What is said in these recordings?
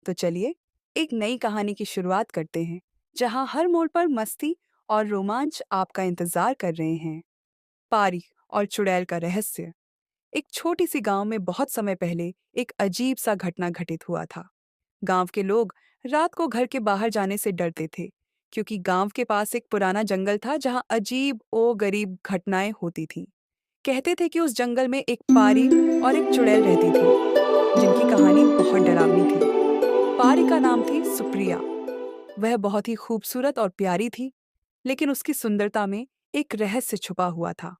तो चलिए एक नई कहानी की शुरुआत करते हैं, जहां हर मोड़ पर मस्ती और रोमांच आपका इंतजार कर रहे हैं। पारी और चुड़ैल का रहस्य। एक छोटी सी गांव में बहुत समय पहले एक अजीब सा घटना घटित हुआ था। गांव के लोग रात को घर के बाहर जाने से डरते थे, क्योंकि गांव के पास एक पुराना जंगल था जहां अजीब ओ गरीब घटनाएं होती थीं। कहते थे कि उस जंगल में एक पारी और एक चुड़ैल रहती थी, जिनकी कहानी बहुत डरावनी थी। पारी का नाम थी सुप्रिया। वह बहुत ही खूबसूरत और प्यारी थी, लेकिन उसकी सुंदरता में एक रहस्य छुपा हुआ था।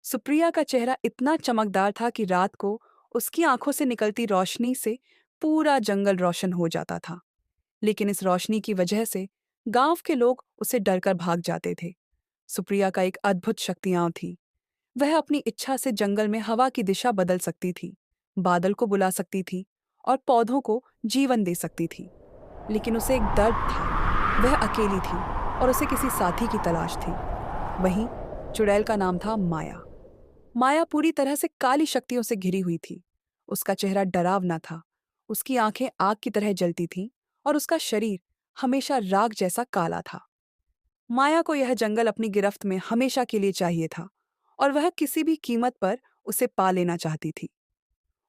सुप्रिया का चेहरा इतना चमकदार था कि रात को उसकी आंखों से निकलती रोशनी से पूरा जंगल रोशन हो जाता था। लेकिन इस रोशनी की वजह से गांव के लोग उसे डरकर भाग जाते थे। सुप्रिया का एक अद्भुत शक्तियां थी। वह अपनी इच्छा से जंगल में हवा की दिशा बदल सकती थी, बादल को बुला सकती थी और पौधों को जीवन दे सकती थी। लेकिन उसे एक दर्द था। वह अकेली थी और उसे किसी साथी की तलाश थी। वहीं चुड़ैल का नाम था माया। माया पूरी तरह से काली शक्तियों से घिरी हुई थी। उसका चेहरा डरावना था, उसकी आंखें आग की तरह जलती थीं और उसका शरीर हमेशा राख जैसा काला था। माया को यह जंगल अपनी गिरफ्त में हमेशा के लिए चाहिए था, और वह किसी भी कीमत पर उसे पा लेना चाहती थी।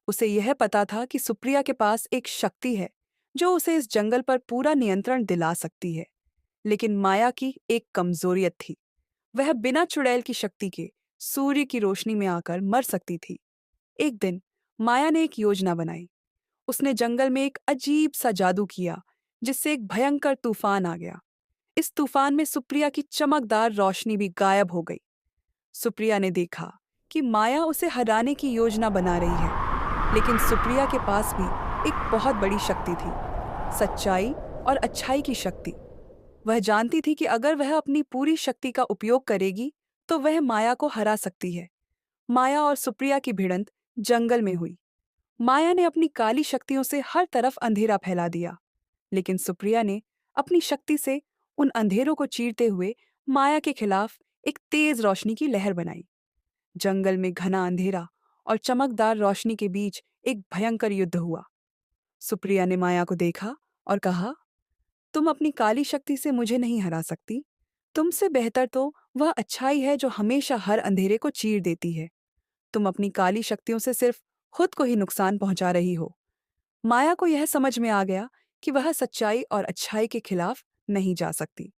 उसे यह पता था कि सुप्रिया के पास एक शक्ति है जो उसे इस जंगल पर पूरा नियंत्रण दिला सकती है। लेकिन माया की एक कमजोरियत थी। वह बिना चुड़ैल की शक्ति के सूर्य की रोशनी में आकर मर सकती थी। एक दिन माया ने एक योजना बनाई। उसने जंगल में एक अजीब सा जादू किया, जिससे एक भयंकर तूफान आ गया। इस तूफान में सुप्रिया की चमकदार रोशनी भी गायब हो गई। सुप्रिया ने देखा कि माया उसे हराने की योजना बना रही है, लेकिन सुप्रिया के पास भी एक बहुत बड़ी शक्ति थी, सच्चाई और अच्छाई की शक्ति। वह जानती थी कि अगर वह अपनी पूरी शक्ति का उपयोग करेगी तो वह माया को हरा सकती है। माया और सुप्रिया की भिड़ंत जंगल में हुई। माया ने अपनी काली शक्तियों से हर तरफ अंधेरा फैला दिया, लेकिन सुप्रिया ने अपनी शक्ति से उन अंधेरों को चीरते हुए माया के खिलाफ एक तेज रोशनी की लहर बनाई। जंगल में घना अंधेरा और चमकदार रोशनी के बीच एक भयंकर युद्ध हुआ। सुप्रिया ने माया को देखा और कहा, तुम अपनी काली शक्ति से मुझे नहीं हरा सकती। तुमसे बेहतर तो वह अच्छाई है जो हमेशा हर अंधेरे को चीर देती है। तुम अपनी काली शक्तियों से सिर्फ खुद को ही नुकसान पहुंचा रही हो। माया को यह समझ में आ गया कि वह सच्चाई और अच्छाई के खिलाफ नहीं जा सकती।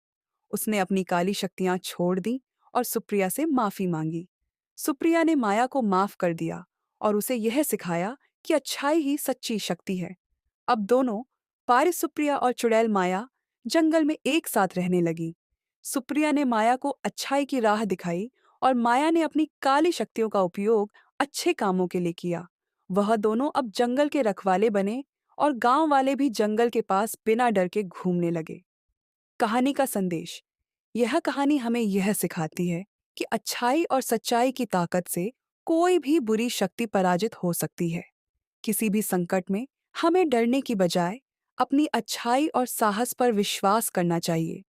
उसने अपनी काली शक्तियां छोड़ दी और सुप्रिया से माफी मांगी। सुप्रिया ने माया को माफ कर दिया और उसे यह सिखाया कि अच्छाई ही सच्ची शक्ति है। अब दोनों, पारिस सुप्रिया और चुड़ैल माया, जंगल में एक साथ रहने लगी। सुप्रिया ने माया को अच्छाई की राह दिखाई और माया ने अपनी काली शक्तियों का उपयोग अच्छे कामों के लिए किया। वह दोनों अब जंगल के रखवाले बने और गांव वाले भी जंगल के पास बिना डर के घूमने लगे। कहानी का संदेश। यह कहानी हमें यह सिखाती है कि अच्छाई और सच्चाई की ताकत से कोई भी बुरी शक्ति पराजित हो सकती है। किसी भी संकट में हमें डरने की बजाय अपनी अच्छाई और साहस पर विश्वास करना चाहिए।